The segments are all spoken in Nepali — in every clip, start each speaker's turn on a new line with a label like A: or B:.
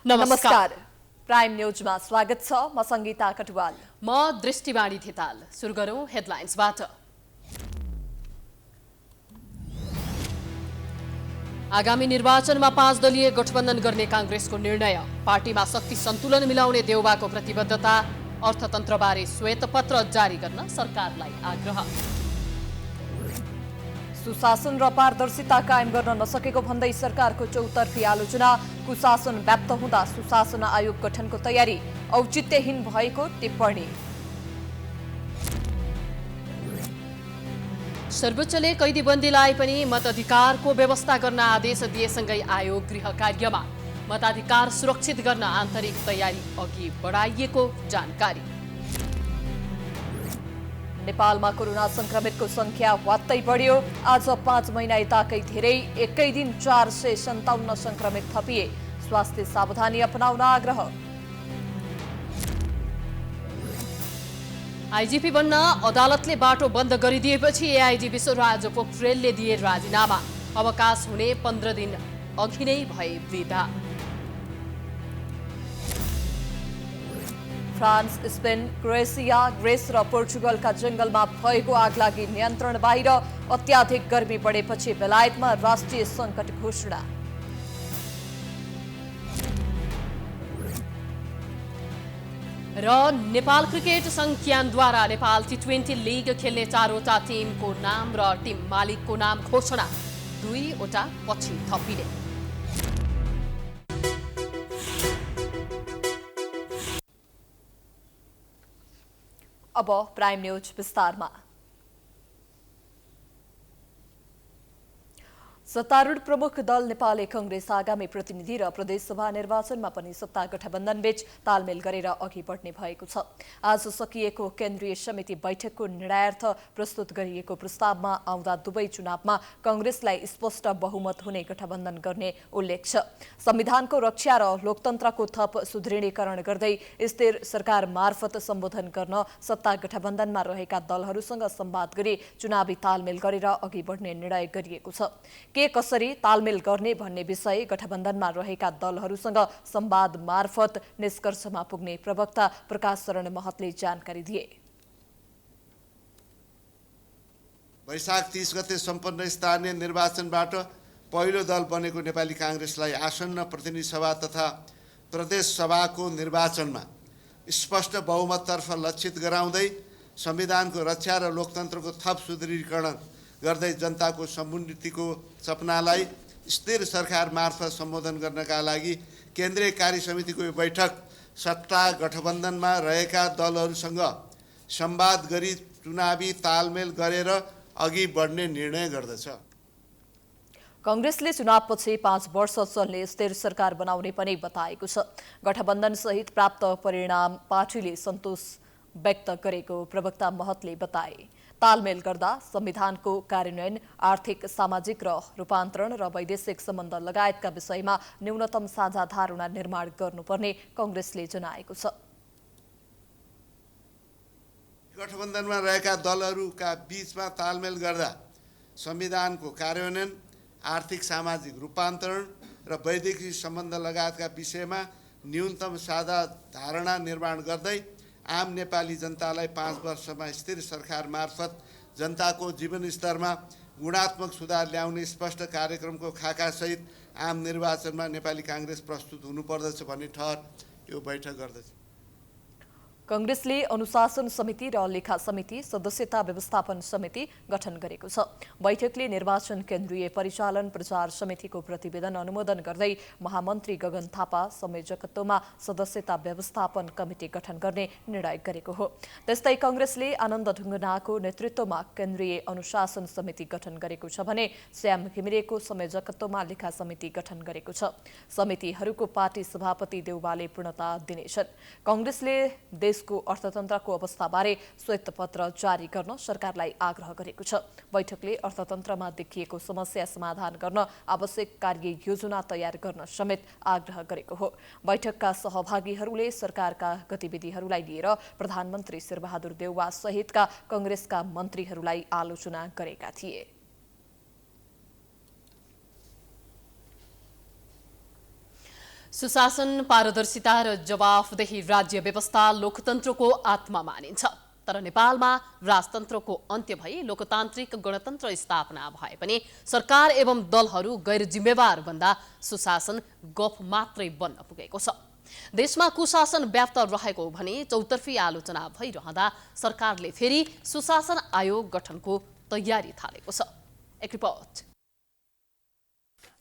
A: नमस्कार। प्राइम न्यूजमा स्वागत छ। म संगीता कटुवाल।
B: म दृष्टिवाणी थिताल। सुरु गरौं हेडलाइन्सबाट। आगामी निर्वाचनमा 5 दलीय गठबन्धन गर्ने कांग्रेसको निर्णय। पार्टीमा शक्ति सन्तुलन मिलाउने देउबाको प्रतिबद्धता। अर्थतन्त्रबारे श्वेतपत्र जारी गर्न सरकारलाई आग्रह।
A: सुशासन र पारदर्शिता कायम गर्न नसकेको भन्दै सरकारको चौतर्फी आलोचना। कुशासन व्याप्त हुँदा सुशासन आयोग गठनको तयारी। औचित्यहीन भएको टिप्पणी।
B: सर्वोच्चले कैदीबन्दीलाई पनि मताधिकारको व्यवस्था गर्न आदेश दिएसँगै आयोग गृह कार्यमा। मताधिकार सुरक्षित गर्न आन्तरिक तयारी अघि बढाइएको जानकारी। नेपालमा कोरोना संक्रमितको संख्या वात्तै बढ्यो। आज 5 महिना यताकै धेरै, एकै दिन 457 संक्रमित थपिए। स्वास्थ्य सावधानी अपनाउन आग्रह। आइजिपी बन्न अदालतले बाटो बन्द गरिदिएपछि एआइजी विश्वराज पोखरेलले दिए राजीनामा। अवकाश हुने 15 दिन अघि नै भए विदा।
A: फ्रान्स, स्पेन, क्रोएसिया, ग्रेस र पोर्चुगलका जंगलमा भएको आगलागी नियन्त्रण बाहिर। अत्याधिक गर्मी बढेपछि बेलायतमा राष्ट्रिय संकट घोषणा।
B: र नेपाल क्रिकेट संज्ञानद्वारा नेपाल टी20 लिग खेल्ने 4वटा टिमको नाम र टिम मालिकको नाम घोषणा। 2वटा पछि थपिने।
A: अब प्राइम न्यूज विस्तारमा। सत्तारूढ प्रमुख दल नेपाली कांग्रेस आगामी प्रतिनिधि र प्रदेशसभा निर्वाचनमा पनि सत्ता गठबन्धनबीच तालमेल गरेर अघि बढ्ने भएको छ। आज सकिएको केन्द्रीय समिति बैठकको निर्णयार्थ प्रस्तुत गरिएको प्रस्तावमा आउँदा दुवै चुनावमा कांग्रेसलाई स्पष्ट बहुमत हुने गठबन्धन गर्ने उल्लेख छ। संविधानको रक्षा र लोकतन्त्रको थप सुदृढीकरण गर्दै स्थिर सरकार मार्फत सम्बोधन गर्न सत्ता गठबन्धनमा रहेका दलहरूसँग संवाद गरी चुनावी तालमेल गरेर अघि बढ्ने निर्णय गरिएको छ। के कसरी तालमेल गर्ने भन्ने विषय गठबन्धनमा रहेका दलहरूसँग संवाद मार्फत निष्कर्षमा पुग्ने प्रवक्ता प्रकाश शरण महतले जानकारी दिए।
C: वैशाख 30 गते सम्पन्न स्थानीय निर्वाचनबाट पहिलो दल बनेको नेपाली कांग्रेसलाई आसन्न प्रतिनिधि सभा तथा प्रदेश सभाको निर्वाचनमा स्पष्ट बहुमततर्फ लक्षित गराउँदै संविधानको रक्षा र लोकतन्त्रको थप सुदृढीकरण गर्दै जनताको समुन्नतिको सपनालाई स्थिर सरकार मार्फत सम्बोधन गर्नका लागि केन्द्रीय कार्य समितिको यो बैठक सत्ता गठबन्धनमा रहेका दलहरूसँग संवाद गरी चुनावी तालमेल गरेर अघि बढ्ने निर्णय गर्दछ।
A: कांग्रेसले चुनावपछि 5 वर्ष चल्ने स्थिर सरकार बनाउने पनि बताएको छ। गठबन्धन सहित प्राप्त परिणाम पार्टीले सन्तोष व्यक्त गरेको प्रवक्ता महतले बताए। तालमेल गर्दा संविधानको कार्यान्वयन, आर्थिक, सामाजिक र रूपान्तरण र वैदेशिक सम्बन्ध लगायतका विषयमा न्यूनतम साझा धारणा निर्माण गर्नुपर्ने कांग्रेसले जनाएको छ।
C: गठबन्धनमा रहेका दलहरूका बीचमा तालमेल गर्दा संविधानको कार्यान्वयन, आर्थिक सामाजिक रूपान्तरण र वैदेशिक सम्बन्ध लगायतका विषयमा न्यूनतम साझा धारणा निर्माण गर्दै आम नेपाली जनतालाई 5 वर्षमा स्थिर सरकार मार्फत जनताको जीवनस्तरमा गुणात्मक सुधार ल्याउने स्पष्ट कार्यक्रमको खाकासहित आम निर्वाचनमा नेपाली कांग्रेस प्रस्तुत हुनुपर्दछ भन्ने ठहर यो बैठक गर्दछ।
A: कांग्रेसले अनुशासन समिति र लेखा समिति, सदस्यता व्यवस्थापन समिति गठन गरेको छ। बैठकले निर्वाचन केन्द्रीय परिचालन प्रचार समितिको प्रतिवेदन अनुमोदन गर्दै महामन्त्री गगन थापा संयोजकत्वमा सदस्यता व्यवस्थापन कमिटी गठन गर्ने निर्णय गरेको हो। त्यस्तै कांग्रेसले आनन्द ढुङ्गानाको नेतृत्वमा केन्द्रीय अनुशासन समिति गठन गरेको छ भने श्याम घिमिरेको संयोजकत्वमा लेखा समिति गठन गरेको छ। समितिहरूको पार्टी सभापति देउबाले पूर्णता दिनेछन्। कांग्रेसले देशको अर्थतन्त्रको अवस्थाबारे श्वेतपत्र जारी गर्न सरकारलाई आग्रह गरेको छ। बैठकले अर्थतन्त्रमा देखिएको समस्या समाधान गर्न आवश्यक कार्य योजना तयार गर्न समेत आग्रह गरेको हो। बैठकका सहभागीहरूले सरकारका गतिविधिहरूलाई लिएर प्रधानमन्त्री शेरबहादुर देउवा सहितका कांग्रेसका मन्त्रीहरूलाई आलोचना गरेका थिए।
B: सुशासन, पारदर्शिता र जवाफदेही राज्य व्यवस्था लोकतन्त्रको आत्मा मानिन्छ। तर नेपालमा राजतन्त्रको अन्त्य भई लोकतान्त्रिक गणतन्त्र स्थापना भए पनि सरकार एवं दलहरू गैर जिम्मेवार भन्दा सुशासन गफ मात्रै बन्न पुगेको छ। देशमा कुशासन व्याप्त रहेको भने चौतर्फी आलोचना भइरहँदा सरकारले फेरि सुशासन आयोग गठनको तयारी थालेको छ। एक रिपोर्ट।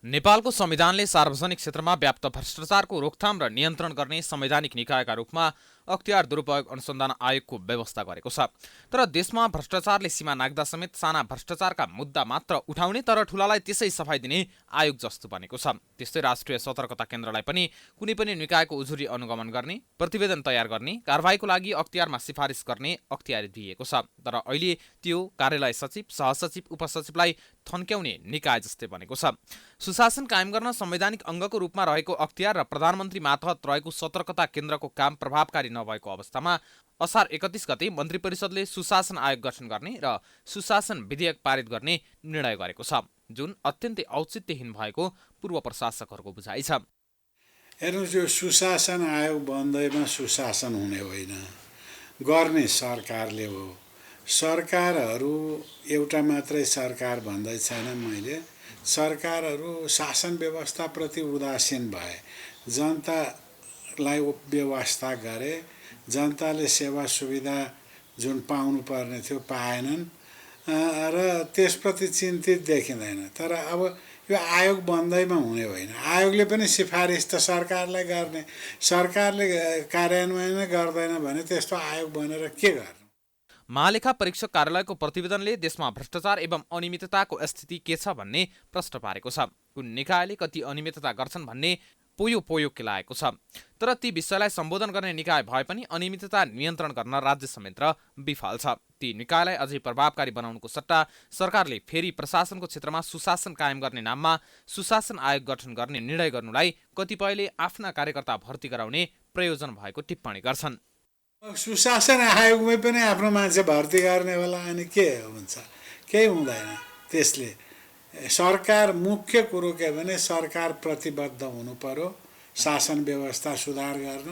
D: नेपालको संविधानले सार्वजनिक क्षेत्रमा व्याप्त भ्रष्टाचारको रोकथाम र नियन्त्रण गर्ने संवैधानिक निकायका रूपमा अख्तियार दुरुपयोग अनुसन्धान आयोगको व्यवस्था गरेको छ। तर देशमा भ्रष्टाचारले सीमा नाग्दा समेत साना भ्रष्टाचारका मुद्दा मात्र उठाउने तर ठूलालाई त्यसै सफाई दिने आयोग जस्तो बनेको छ। त्यस्तै राष्ट्रिय सतर्कता केन्द्रलाई पनि कुनै पनि निकायको उजुरी अनुगमन गर्ने, प्रतिवेदन तयार गर्ने, कारबाहीको लागि अख्तियारमा सिफारिस गर्ने अख्तियार दिएको छ। तर अहिले त्यो कार्यालय सचिव, सहसचिव, उपसचिवलाई थन्क्याउने निकाय जस्तै बनेको छ। सुशासन कायम गर्न संवैधानिक अङ्गको रूपमा रहेको अख्तियार र प्रधानमन्त्री मातहत रहेको सतर्कता केन्द्रको काम प्रभावकारी नभएको अवस्थामा असार 31 गते मन्त्री परिषदले सुशासन आयोग गठन गर्ने र सुशासन विधेयक पारित गर्ने निर्णय गरेको छ, जुन अत्यन्तै औचित्यहीन भएको पूर्व प्रशासकहरूको बुझाइ छ।
E: हेर्नुहोस्, यो सुशासन आयोग बन्दैमा सुशासन हुने होइन, गर्ने सरकारले हो। सरकारहरू एउटा मात्रै सरकार भन्दै छैन मैले, सरकारहरू शासन व्यवस्थाप्रति उदासीन भए, जनतालाई व्यवस्था गरे, जनताले सेवा सुविधा जुन पाउनुपर्ने थियो पाएनन् र त्यसप्रति चिन्तित देखिँदैन। तर अब यो आयोग बन्दैमा हुने होइन। आयोगले पनि सिफारिस त सरकारलाई गर्ने, सरकारले कार्यान्वयन गर्दैन भने त्यस्तो आयोग बनेर के गर्नु?
D: महालेखा परीक्षक कार्यालयको प्रतिवेदनले देशमा भ्रष्टाचार एवं अनियमितताको स्थिति के छ भन्ने प्रश्न पारेको छ। कुन निकायले कति अनियमितता गर्छन् भन्ने पोयो केलाएको छ। तर ती विषयलाई सम्बोधन गर्ने निकाय भए पनि अनियमितता नियन्त्रण गर्न राज्य संयन्त्र विफल छ। ती निकायलाई अझै प्रभावकारी बनाउनुको सट्टा सरकारले फेरि प्रशासनको क्षेत्रमा सुशासन कायम गर्ने नाममा सुशासन आयोग गठन गर्ने निर्णय गर्नुलाई कतिपयले आफ्ना कार्यकर्ता भर्ती गराउने प्रयोजन भएको टिप्पणी गर्छन्।
E: सुशासन आयोगमै पनि आफ्नो मान्छे भर्ती गर्ने होला अनि के हुन्छ? केही हुँदैन। त्यसले सरकार मुख्य कुरो के भने सरकार प्रतिबद्ध हुनु पर्यो शासन व्यवस्था सुधार गर्न,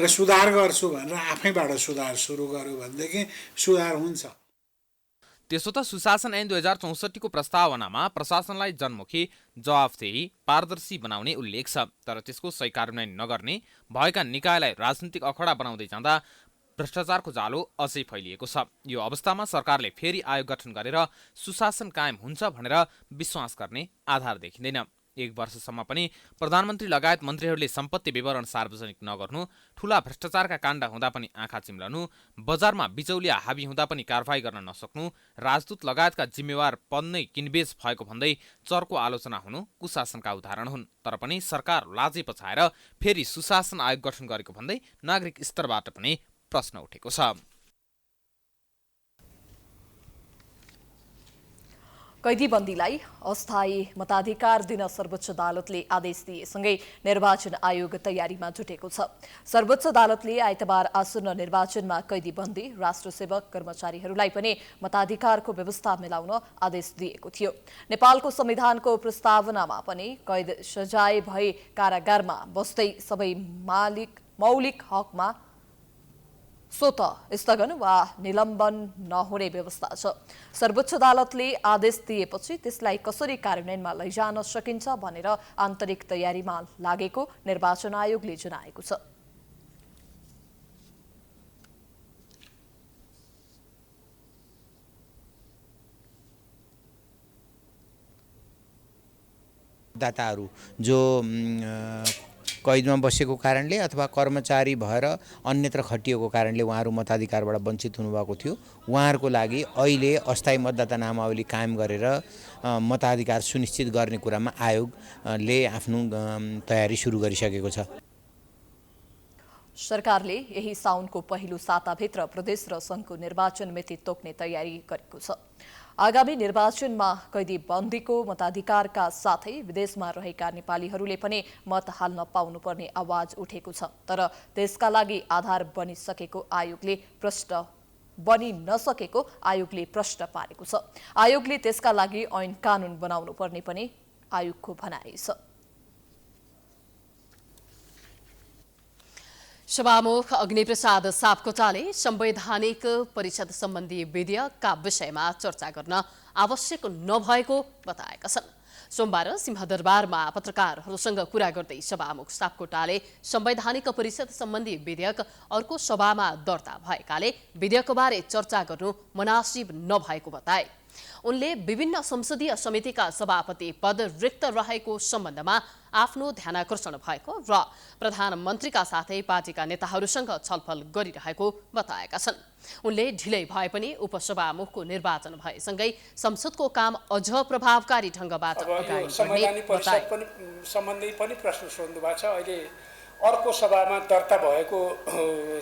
E: र सुधार गर्छु भनेर आफैबाट सुधार सुरु गर्यो भनेदेखि सुधार हुन्छ।
D: त्यसो त सुशासन ऐन 2064 को प्रस्तावनामा प्रशासनलाई जनमुखी, जवाफदेही, पारदर्शी बनाउने उल्लेख छ। तर त्यसको सही कार्यान्वयन नगर्ने, भएका निकायलाई राजनीतिक अखडा बनाउँदै जाँदा भ्रष्टाचारको जालो अझै फैलिएको छ। यो अवस्थामा सरकारले फेरि आयोग गठन गरेर सुशासन कायम हुन्छ भनेर विश्वास गर्ने आधार देखिँदैन। 1 वर्षसम्म पनि प्रधानमन्त्री लगायत मन्त्रीहरूले सम्पत्ति विवरण सार्वजनिक नगर्नु, ठूला भ्रष्टाचारका काण्ड हुँदा पनि आँखा चिम्लनु, बजारमा बिचौलिया हाबी हुँदा पनि कारबाही गर्न नसक्नु, राजदूत लगायतका जिम्मेवार पद नै किनबेच भएको भन्दै चर्को आलोचना हुनु कुशासनका उदाहरण हुन्। तर पनि सरकार लाजै पछाएर फेरि सुशासन आयोग गठन गरेको भन्दै नागरिक स्तरबाट पनि प्रश्न उठेको छ।
A: कैदीबन्दीलाई अस्थायी मताधिकार दिन सर्वोच्च अदालतले आदेश दिएसँगै निर्वाचन आयोग तयारीमा जुटेको छ। सर्वोच्च अदालतले आइतबार आसन्न निर्वाचनमा कैदीबन्दी, राष्ट्रसेवक कर्मचारीहरूलाई पनि मताधिकारको व्यवस्था मिलाउन आदेश दिएको थियो। नेपालको संविधानको प्रस्तावनामा पनि कैद सजाय भई कारागारमा बस्दै सबै मौलिक हकमा स्वत स्थगन वा निलम्बन नहुने व्यवस्था छ। सर्वोच्च अदालतले आदेश दिएपछि त्यसलाई कसरी कार्यान्वयनमा लैजान सकिन्छ भनेर आन्तरिक तयारीमा लागेको निर्वाचन आयोगले जनाएको छ।
F: दाताहरू जो कैदमा बसेको कारणले अथवा कर्मचारी भएर अन्यत्र खटिएको कारणले उहाँहरू मताधिकारबाट वञ्चित हुनुभएको थियो, उहाँहरूको लागि अहिले अस्थायी मतदाता नामावली कायम गरेर मताधिकार सुनिश्चित गर्ने कुरामा आयोगले आफ्नो तयारी सुरु गरिसकेको छ।
A: सरकारले यही साउनको पहिलो साताभित्र प्रदेश र सङ्घको निर्वाचन मिति तोक्ने तयारी गरेको छ। आगामी निर्वाचनमा कैदीबन्दीको मताधिकारका साथै विदेशमा रहेका नेपालीहरूले पनि मत हाल्न पाउनुपर्ने आवाज उठेको छ। तर त्यसका लागि आधार बनिसकेको आयोगले प्रश्न पारेको छ। आयोगले त्यसका लागि ऐन कानून बनाउनु पर्ने पनि आयोगको भनाइ छ।
B: सभामुख अग्निप्रसाद सापकोटाले संवैधानिक परिषद सम्बन्धी विधेयकका विषयमा चर्चा गर्न आवश्यक नभएको बताएका छन्। सोमबार सिंहदरबारमा पत्रकारहरूसँग कुरा गर्दै सभामुख सापकोटाले संवैधानिक परिषद सम्बन्धी विधेयक अर्को सभामा दर्ता भएकाले विधेयकबारे चर्चा गर्नु मनासिब नभएको बताए। उनले विभिन्न संसदीय समितिका सभापति पद रिक्त रहेको सम्बन्धमा आफ्नो ध्यानाकर्षण भएको र प्रधानमन्त्रीका साथै पार्टीका नेताहरूसँग छलफल गरिरहेको बताएका छन्। उनले ढिलै भए पनि उपसभामुखको निर्वाचन भएसँगै संसदको काम अझ प्रभावकारी ढङ्गबाट अगाडि बढ्ने बताए।
G: सम्बन्धी पनि प्रश्न सोध्नु भएको छ। अहिले अर्को सभामा दर्ता भएको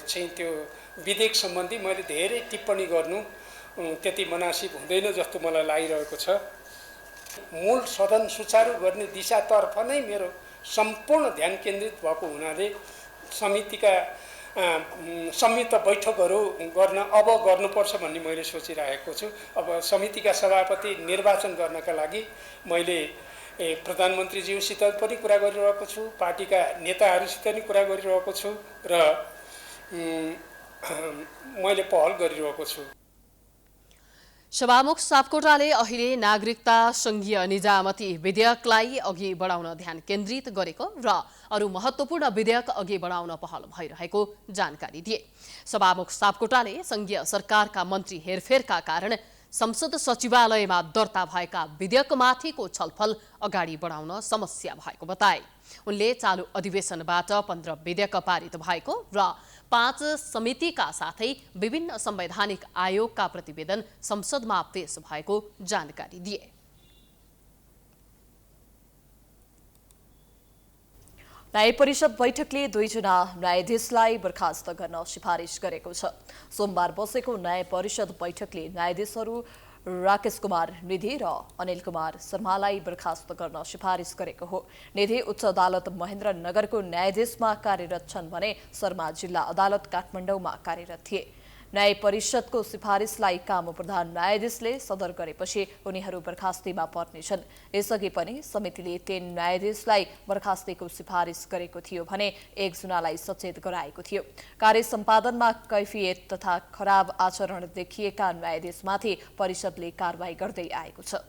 G: चाहिँ त्यो विधेयक सम्बन्धी मैले धेरै टिप्पणी गर्नु त्यति मनासिब हुँदैन जस्तो मलाई लागिरहेको छ। मूल सदन सुचारू गर्ने दिशातर्फ नै मेरो सम्पूर्ण ध्यान केन्द्रित भएको हुनाले समितिका संयुक्त बैठकहरू अब गर्नुपर्छ भन्ने मैले सोचिरहेको छु। अब समितिका सभापति निर्वाचन गर्नका लागि मैले प्रधानमन्त्रीज्यूसित पनि कुरा गरिरहेको छु, पार्टीका नेताहरूसित पनि कुरा गरिरहेको छु र मैले पहल गरिरहेको छु।
B: सभामुख सापकोटाले अहिले नागरिकता सङ्घीय निजामती विधेयकलाई अघि बढाउन ध्यान केन्द्रित गरेको र अरू महत्त्वपूर्ण विधेयक अघि बढाउन पहल भइरहेको जानकारी दिए। सभामुख सापकोटाले सङ्घीय सरकारका मन्त्री हेरफेरका कारण संसद सचिवालयमा दर्ता भएका विधेयकमाथिको छलफल अगाडि बढाउन समस्या भएको बताए। उनले चालु अधिवेशनबाट 15 विधेयक पारित भएको र 5 समितिका साथै विभिन्न संवैधानिक आयोगका प्रतिवेदन संसदमा पेश भएको जानकारी दिए।
A: न्याय परिषद बैठकले 2 जना न्यायाधीशलाई बर्खास्त गर्न सिफारिस गरेको छ। सोमबार बसेको न्याय परिषद बैठकले न्यायाधीशहरू राकेश कुमार निधि र अनिल कुमार शर्मालाई बर्खास्त गर्न सिफारिस गरेको हो। निधि उच्च अदालत महेन्द्रनगरको न्यायाधीशमा कार्यरत छन् भने शर्मा जिल्ला अदालत काठमाडौँमा कार्यरत थिए। न्याय परिषदको सिफारिसलाई काम प्रधान न्यायाधीशले सदर गरेपछि उनीहरू बर्खास्तीमा पर्नेछन्। यसअघि पनि समितिले 3 न्यायाधीशलाई बर्खास्तीको सिफारिस गरेको थियो भने 1 जनालाई सचेत गराएको थियो। कार्य सम्पादनमा कैफियत तथा खराब आचरण देखिएका न्यायाधीशमाथि परिषदले कारबाही गर्दै आएको छ।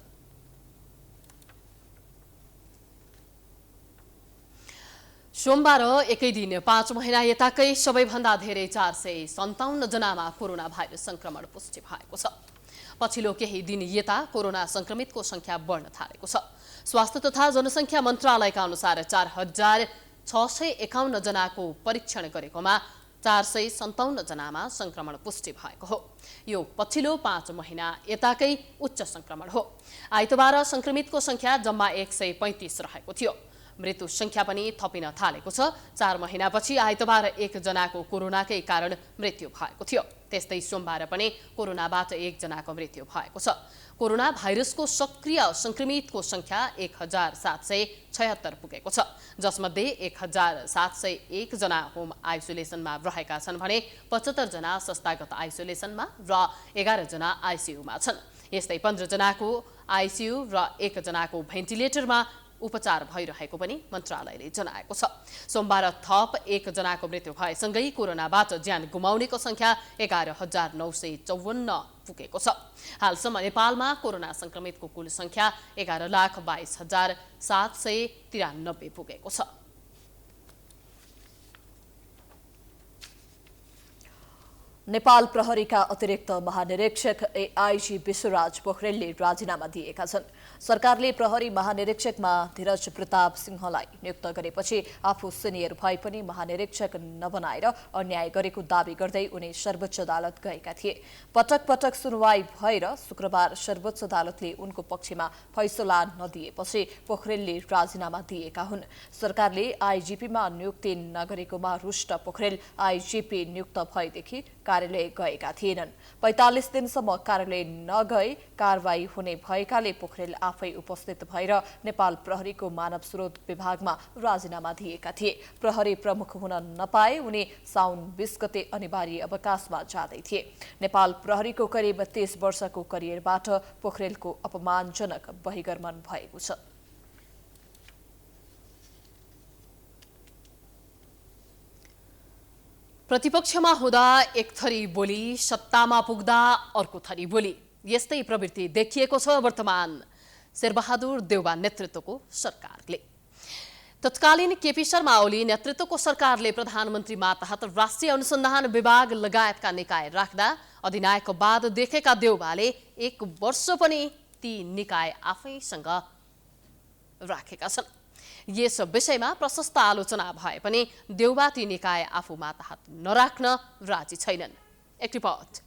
B: सोमबार एकै दिन 5 महिना यताकै सबैभन्दा धेरै 457 जनामा कोरोना भाइरस संक्रमण पुष्टि भएको छ। पछिल्लो केही दिन यता कोरोना संक्रमितको संख्या बढ्न थालेको छ। स्वास्थ्य तथा जनसङ्ख्या मन्त्रालयका अनुसार 4651 जनाको परीक्षण गरेकोमा 457 जनामा संक्रमण पुष्टि भएको हो। यो पछिल्लो 5 महिना यताकै उच्च संक्रमण हो। आइतबार संक्रमितको संख्या जम्मा 135 रहेको थियो। मृत्यु संख्या पनि थपिन थालेको छ। 4 महिनापछि आइतबार 1 जनाको कोरोनाकै कारण मृत्यु भएको थियो। त्यस्तै सोमबार पनि कोरोनाबाट 1 जनाको मृत्यु भएको छ। कोरोना भाइरसको सक्रिय संक्रमितको संख्या 1776 पुगेको छ, जसमध्ये 1701 जना होम आइसोलेसनमा रहेका छन् भने 75 जना संस्थागत आइसोलेसनमा र 11 जना आइसियुमा छन्। यस्तै 15 जनाको आइसियु र 1 जनाको भेन्टिलेटरमा उपचार भइरहेको पनि मन्त्रालयले जनाएको छ। सोमबार थप 1 जनाको मृत्यु भएसँगै कोरोनाबाट ज्यान गुमाउनेको संख्या 11954 पुगेको छ। हालसम्म नेपालमा कोरोना संक्रमितको कुल संख्या 11,22,793 पुगेको छ।
A: नेपाल प्रहरीका अतिरिक्त महानिरीक्षक एआइजी विश्वराज पोखरेलले राजीनामा दिएका छन्। सरकारले प्रहरी महानिरीक्षकमा धीरज प्रताप सिंहलाई नियुक्त गरेपछि आफू सिनियर भए पनि महानिरीक्षक नबनाएर अन्याय गरेको दावी गर्दै उनी सर्वोच्च अदालत गएका थिए। पटक पटक सुनवाई भएर शुक्रबार सर्वोच्च अदालतले उनको पक्षमा फैसला नदिएपछि पोखरेलले राजीनामा दिएका हुन्। सरकारले आइजिपीमा नियुक्ति नगरेकोमा रुष्ट पोखरेल आइजिपी नियुक्त भएदेखि कार्यालय गएका थिएनन्। 45 दिनसम्म कार्यालय नगए कारबाही हुने भएकाले पोखरेल आफै उपस्थित भएर नेपाल प्रहरीको मानव स्रोत विभागमा राजीनामा दिएका थिए। प्रहरी प्रमुख हुन नपाए उनी साउन 20 गते अनिवार्य अवकाशमा जाँदै थिए। नेपाल प्रहरीको करिब 30 वर्षको करियरबाट पोखरेलको अपमानजनक बहिर्गमन भएको छ।
B: प्रतिपक्षमा हुँदा एक थरी बोली, सत्तामा पुग्दा अर्को थरी बोली, यस्तै प्रवृत्ति देखिएको छ वर्तमान शेरबहादुर देउबा नेतृत्वको सरकारले। तत्कालीन केपी शर्मा ओली नेतृत्वको सरकारले प्रधानमन्त्री मातहत राष्ट्रिय अनुसन्धान विभाग लगायतका निकाय राख्दा अधिनायकवाद देखेका देउबाले 1 वर्ष पनि ती निकाय आफैसँग राखेका छन्। यस विषयमा प्रशस्त आलोचना भए पनि देउबा ती निकाय आफू मातहत नराख्न राजी छैनन्। एक रिपोर्ट।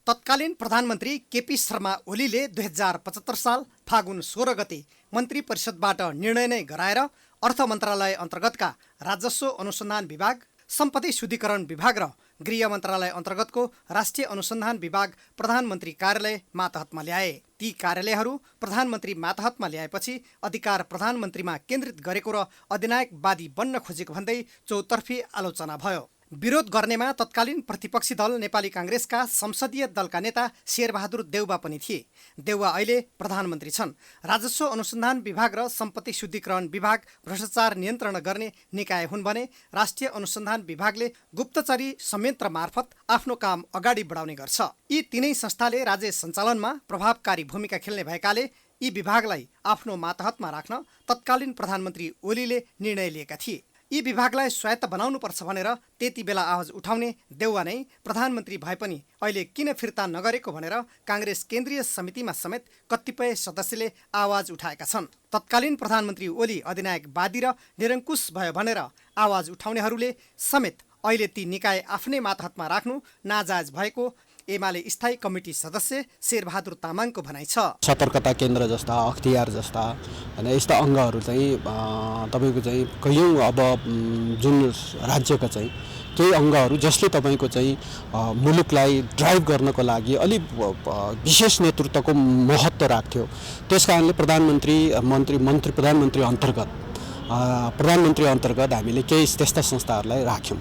H: तत्कालीन प्रधानमन्त्री केपी शर्मा ओलीले 2075 साल फागुन 16 गते मन्त्री परिषदबाट निर्णय नै गराएर अर्थ मन्त्रालय अन्तर्गतका राजस्व अनुसन्धान विभाग, सम्पत्ति शुद्धिकरण विभाग र गृह मन्त्रालय अन्तर्गतको राष्ट्रिय अनुसन्धान विभाग प्रधानमन्त्री कार्यालय मातहतमा ल्याए। ती कार्यालयहरू प्रधानमन्त्री मातहतमा ल्याएपछि अधिकार प्रधानमन्त्रीमा केन्द्रित गरेको र अधिनायकवादी बन्न खोजेको भन्दै चौतर्फी आलोचना भयो। विरोध गर्नेमा तत्कालीन प्रतिपक्षी दल नेपाली काङ्ग्रेसका संसदीय दलका नेता शेरबहादुर देउबा पनि थिए। देउबा अहिले प्रधानमन्त्री छन्। राजस्व अनुसन्धान विभाग र सम्पत्ति शुद्धिकरण विभाग भ्रष्टाचार नियन्त्रण गर्ने निकाय हुन् भने राष्ट्रिय अनुसन्धान विभागले गुप्तचरी संयन्त्र मार्फत आफ्नो काम अगाडि बढाउने गर्छ। यी तीनै संस्थाले राज्य सञ्चालनमा प्रभावकारी भूमिका खेल्ने भएकाले यी विभागलाई आफ्नो मातहतमा राख्न तत्कालीन प्रधानमन्त्री ओलीले निर्णय लिएका थिए। यी विभागलाई स्वायत्त बनाउनुपर्छ भनेर त्यति बेला आवाज उठाउने देउवा नै प्रधानमन्त्री भए पनि अहिले किन फिर्ता नगरेको भनेर काङ्ग्रेस केन्द्रीय समितिमा समेत कतिपय सदस्यले आवाज उठाएका छन्। तत्कालीन प्रधानमन्त्री ओली अधिनायकवादी र निरङ्कुश भयो भनेर आवाज उठाउनेहरूले समेत अहिले ती निकाय आफ्नै मातहतमा राख्नु नाजायज भएको एमाले स्थायी कमिटी सदस्य शेरबहादुर तामाङको भनाइ छ।
I: सतर्कता केन्द्र जस्ता, अख्तियार जस्ता होइन यस्ता अङ्गहरू चाहिँ तपाईँको चाहिँ कयौँ अब जुन राज्यका चाहिँ केही अङ्गहरू जसले तपाईँको चाहिँ मुलुकलाई ड्राइभ गर्नको लागि अलिक विशेष नेतृत्वको महत्त्व राख्थ्यो। त्यस कारणले प्रधानमन्त्री अन्तर्गत हामीले केही त्यस्ता संस्थाहरूलाई राख्यौँ।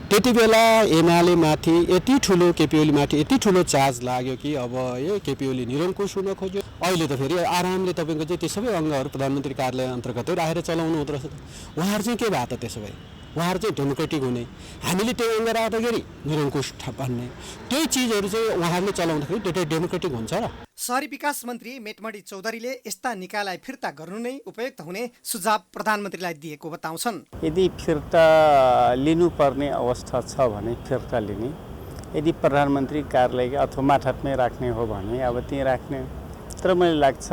I: त्यति बेला एमाले माथि यति ठुलो केपी ओलीमाथि यति ठुलो चार्ज लाग्यो कि अब यो केपी ओली निरङ्कुश हुन खोज्यो। अहिले त फेरि आरामले तपाईँको चाहिँ त्यो सबै अङ्गहरू प्रधानमन्त्री कार्यालय अन्तर्गतै राखेर चलाउनु हुँदो रहेछ। उहाँहरू चाहिँ के भएको त त्यसो भए? उहाँहरू चाहिँ डेमोक्रेटिक हुने, हामीले त्यो अङ्ग राख्दाखेरि निरङ्कुश भन्ने त्यही चिजहरू चाहिँ उहाँहरूले चलाउँदाखेरि त्यो डेमोक्रेटिक हुन्छ र?
H: शहरी विकास मन्त्री मेटमणि चौधरीले यस्ता निकायलाई फिर्ता गर्नु नै उपयुक्त हुने सुझाव प्रधानमन्त्रीलाई दिएको बताउँछन्।
J: यदि फिर्ता लिनुपर्ने अवस्था छ भने फिर्ता लिने, यदि प्रधानमन्त्री कार्यालय अथवा मातहतमै राख्ने हो भने अब त्यहीँ राख्ने, तर मलाई लाग्छ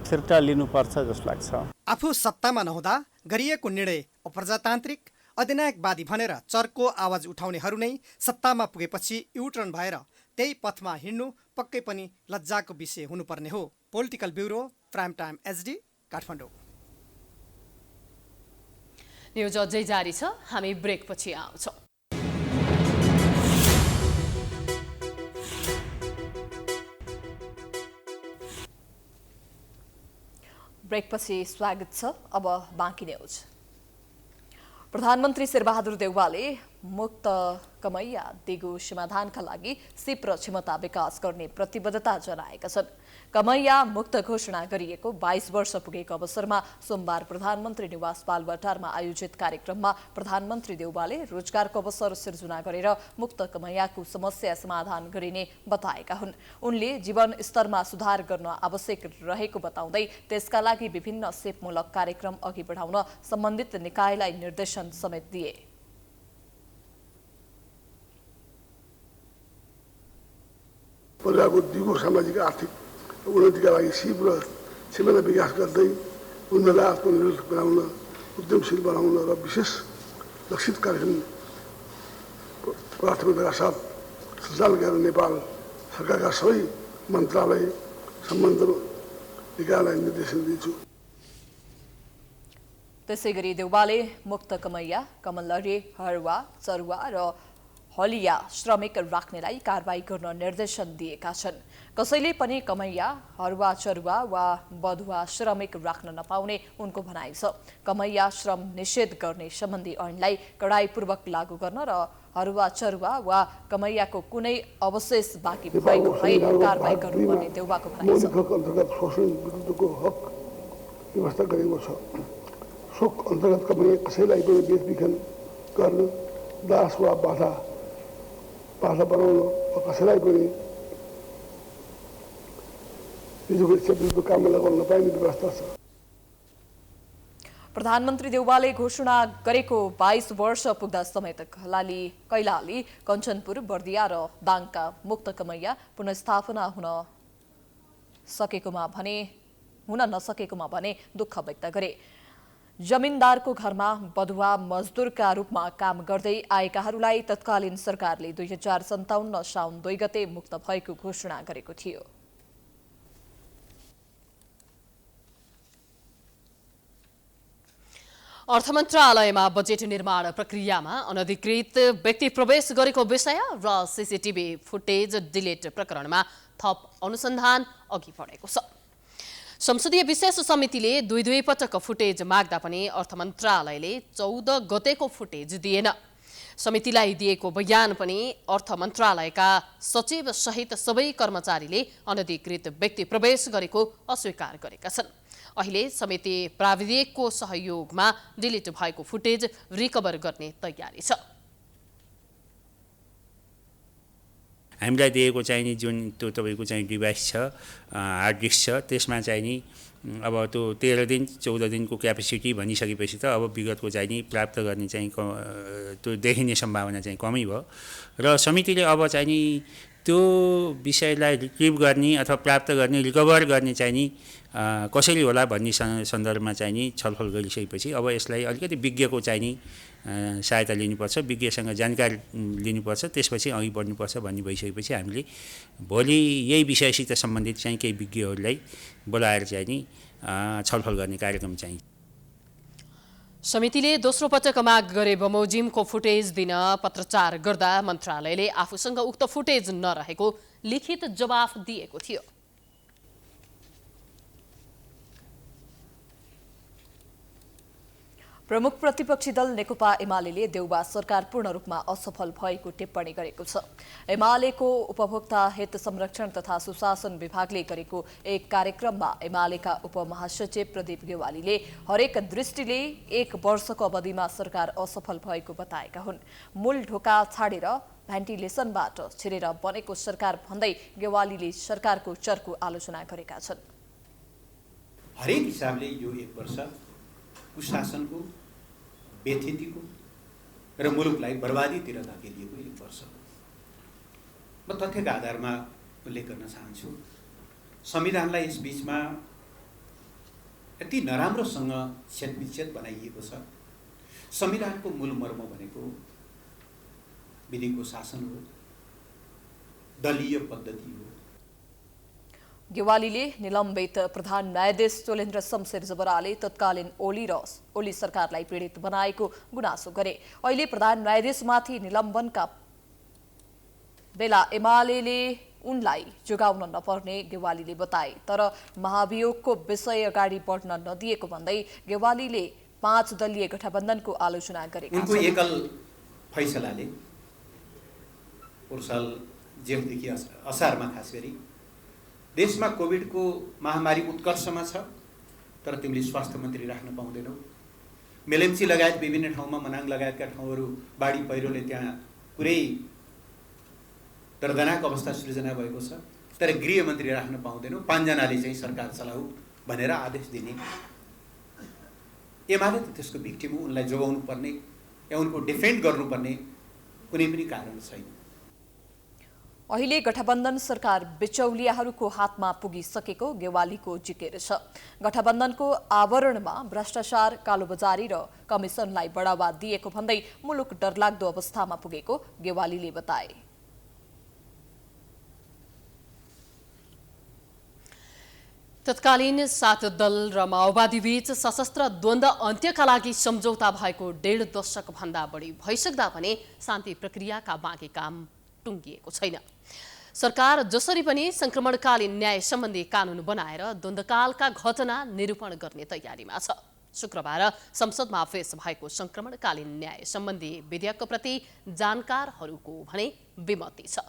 J: फिर्ता लिनुपर्छ जस्तो लाग्छ।
H: आफू सत्तामा नहुँदा गरिएको निर्णय अप्रजातान्त्रिक अधिनायकवादी भनेर चर्को आवाज उठाउनेहरू नै सत्तामा पुगेपछि युटर्न भएर त्यही पथमा हिँड्नु पक्कै पनि लज्जाको विषय हुनुपर्ने हो। Political bureau, prime time HD, Kathmandu.
B: News अझै जारी छ, हामी ब्रेकपछि आउँछौँ।
A: ब्रेकपछि स्वागत छ। अब बाँकी न्युज। प्रधानमन्त्री शेरबहादुर देउवाले मुक्त कमैया दिगो समाधानका लागि सिप र क्षमता विकास गर्ने प्रतिबद्धता जनाएका छन्। कमैया मुक्त घोषणा गरिएको 22 वर्ष पुगेको अवसरमा सोमबार प्रधानमन्त्री निवास बालुवाटारमा आयोजित कार्यक्रममा प्रधानमन्त्री देउवाले रोजगारको अवसर सिर्जना गरेर मुक्त कमैयाको समस्या समाधान गरिने बताएका हुन्। उनले जीवन स्तरमा सुधार गर्न आवश्यक रहेको बताउँदै त्यसका लागि विभिन्न सेपमूलक कार्यक्रम अघि बढाउन सम्बन्धित निकायलाई निर्देशन समेत दिए।
K: परिवारको दिगो सामाजिक आर्थिक उन्नतिका लागि सिप र क्षमता विकास गर्दै उनीहरूलाई आत्मनिर्भर बनाउन, उद्यमशील बनाउन र विशेष लक्षित कार्यक्रम प्राथमिकताका साथ सञ्चालन गरेर नेपाल सरकारका सबै मन्त्रालय सम्बन्धित निकायलाई निर्देशन दिन्छु।
A: त्यसैगरी देउवाले मुक्त कमैया, कमलरी, हरुवा, चरुवा र हलिया श्रमिक राख्नेलाई कारबाही गर्न निर्देशन दिएका छन्। कसैले पनि कमैया, हरुवा, चरुवा वा बधुवा श्रमिक राख्न नपाउने उनको भनाइ छ। कमैया श्रम निषेध गर्ने सम्बन्धी ऐनलाई कडाइपूर्वक लागू गर्न र हरुवा, चरुवा वा कमैयाको कुनै अवशेष बाँकी भएको भए कारबाही गर्नुपर्ने देउवाको भनाइ छ।
K: अन्तर्गत शोषण विरुद्धको हक व्यवस्था गरेको छ। शोक अन्तर्गत कमैया कसैलाई पनि बेचबिखन गर्न दास वा बाधा बनाउन कसैलाई पनि विरुद्ध काममा लगाउन नपाइने व्यवस्था छ।
A: प्रधानमन्त्री देउवाले घोषणा गरेको 22 वर्ष पुग्दा समेत कैलाली, कञ्चनपुर, बर्दिया र दाङका मुक्त कमैया पुनर्स्थापना हुन नसकेकोमा भने दुःख व्यक्त गरे। जमिनदारको घरमा बधुवा मजदुरका रूपमा काम गर्दै आएकाहरूलाई तत्कालीन सरकारले 2057 साउन 2 गते मुक्त भएको घोषणा गरेको थियो।
B: अर्थ मन्त्रालयमा बजेट निर्माण प्रक्रियामा अनधिकृत व्यक्ति प्रवेश गरेको विषय र सीसीटीभी फुटेज डिलिट प्रकरणमा थप अनुसन्धान अघि बढेको छ। संसदीय विशेष समितिले दुई पटक फुटेज माग्दा पनि अर्थ मन्त्रालयले 14 गतेको फुटेज दिएन। समितिलाई दिएको बयान पनि अर्थ मन्त्रालयका सचिव सहित सबै कर्मचारीले अनधिकृत व्यक्ति प्रवेश गरेको अस्वीकार गरेका छन्। अहिले समिति प्राविधिकको सहयोगमा डिलिट भएको फुटेज रिकभर गर्ने तयारी छ।
L: हामीलाई दिएको चाहिने जुन त्यो तपाईँको चाहिँ डिभाइस छ, हार्ड डिस्क छ, त्यसमा चाहिँ नि अब त्यो 13 दिन 14 दिनको क्यापेसिटी भनिसकेपछि त अब विगतको चाहिँ नि प्राप्त गर्ने चाहिँ त्यो देखिने सम्भावना चाहिँ कमै भयो र समितिले अब चाहिँ नि त्यो विषयलाई रिट्रिभ गर्ने अथवा प्राप्त गर्ने, रिकभर गर्ने चाहिँ नि कसरी होला भन्ने सन्दर्भमा चाहिँ नि छलफल गरिसकेपछि अब यसलाई अलिकति विज्ञको चाहिँ नि सहायता लिनुपर्छ, विज्ञसँग जानकारी लिनुपर्छ, त्यसपछि अघि बढ्नुपर्छ भन्ने भइसकेपछि हामीले भोलि यही विषयसित सम्बन्धित चाहिँ केही विज्ञहरूलाई बोलाएर चाहिँ नि छलफल गर्ने कार्यक्रम चाहिँ।
B: समितिले दोस्रो पटक माग गरे बमोजिमको फुटेज दिन पत्रचार गर्दा मन्त्रालयले आफूसँग उक्त फुटेज नरहेको लिखित जवाफ दिएको थियो।
A: प्रमुख प्रतिपक्षी दल नेकपा एमाले देउबा सरकार पूर्ण रूपमा असफल भएको टिप्पणी गरेको छ। एमालेको उपभोक्ता हित संरक्षण तथा सुशासन विभागले गरेको एक कार्यक्रममा एमालेका उपमहासचिव प्रदीप गेवालीले हरेक दृष्टिले 1 वर्षको अवधिमा सरकार असफल भएको बताएका हुन्। मूल ढोका छाडेर भेन्टिलेसनबाट छिरेर बनेको सरकार भन्दै गेवालीले सरकारको चर्को आलोचना गरेका छन्।
M: हरेक हिसाबले यो 1 वर्ष कुशासनको, बेथितिको र मुलुकलाई बर्बादीतिर धकेलिएको 1 वर्ष हो। म तथ्यका आधारमा उल्लेख गर्न चाहन्छु। संविधानलाई यस बीचमा यति नराम्रोसँग छेदविच्छेद बनाइएको छ। संविधानको मूल मर्म भनेको विधिको शासन हो, दलीय पद्धति हो।
A: गेवालीले निलम्बित प्रधान न्यायाधीश चोलेन्द्र शमशेर जबराले तत्कालीन ओली सरकारलाई पीडित बनाएको गुनासो गरे। अहिले प्रधान न्यायाधीशमाथि निलम्बनका बेला एमालेले उनलाई जोगाउन नपर्ने गेवालीले बताए। तर महाभियोगको विषय अगाडि बढ्न नदिएको भन्दै गेवालीले 5 दलीय गठबन्धनको आलोचना गरेका छन्।
M: उनको एकल फैसलाले साल जेठदेखि असारमा खास गरी देशमा कोभिडको महामारी उत्कर्षमा छ, तर तिमीले स्वास्थ्य मन्त्री राख्न पाउँदैनौ। मेलेम्ची लगायत विभिन्न ठाउँमा, मनाङ लगायतका ठाउँहरू बाढी पहिरोले त्यहाँ पुरै दर्दनाक अवस्था सृजना भएको छ, तर गृहमन्त्री राख्न पाउँदैनौ। 5 जनाले चाहिँ सरकार चलाऊ भनेर आदेश दिने। एमाले त त्यसको भिक्टिम हो, उनलाई जोगाउनु पर्ने या उनको डिफेन्ड गर्नुपर्ने कुनै पनि कारण छैन।
A: अहिले गठबन्धन सरकार बिचौलियाहरूको हातमा पुगिसकेको गेवालीको जिकिर छ। गठबन्धनको आवरणमा भ्रष्टाचार, कालोबजारी र कमिसनलाई बढावा दिएको भन्दै मुलुक डरलाग्दो अवस्थामा पुगेको गेवालीले बताए।
B: तत्कालीन 7 दल र माओवादी बीच सशस्त्र द्वन्द्व अन्त्यका लागि सम्झौता भएको 1.5 दशक भन्दा बढी भइसक्दा पनि शान्ति प्रक्रियाका बाँकी काम टुङ्गिएको छैन। सरकार जसरी पनि संक्रमणकालीन न्याय सम्बन्धी कानून बनाएर द्वन्द्वकालका घटना निरूपण गर्ने तयारीमा छ। शुक्रबार संसदमा पेश भएको संक्रमणकालीन न्याय सम्बन्धी विधेयकको प्रति जानकारहरूको भने विमति छ।